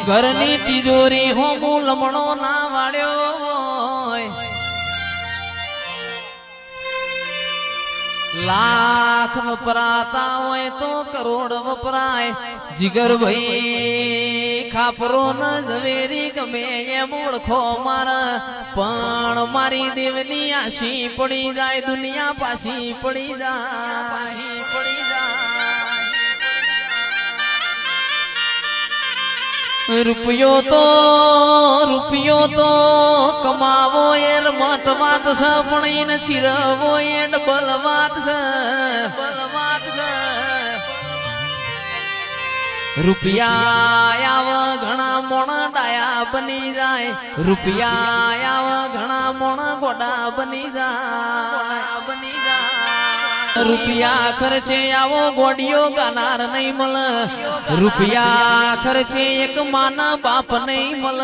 ઘરની તિજોરી હોમું લમણો ના વાળ્યો લાખ વપરાતા હોય તો કરોડ વપરાય જીગર ભાઈ ખાપરો ન ઝવેરી ગમે એમ ઓળખો મારા પણ મારી દેવની આશી પડી જાય દુનિયા પાછી પડી જાય રૂપિયો તો કમાવો એ રમત વાત છે પણ એને ચીરવો એ ડબલ વાત છે રૂપિયા આવ ઘણા મોણ ડાયા બની જાય રૂપિયા આવ ઘણા મોણ ગોડા બની જાય રૂપિયા ખર્ચે આવો ગોડિયો ગાનાર નહીં મળ રૂપિયા ખર્ચે એક માના બાપ નહીં મળ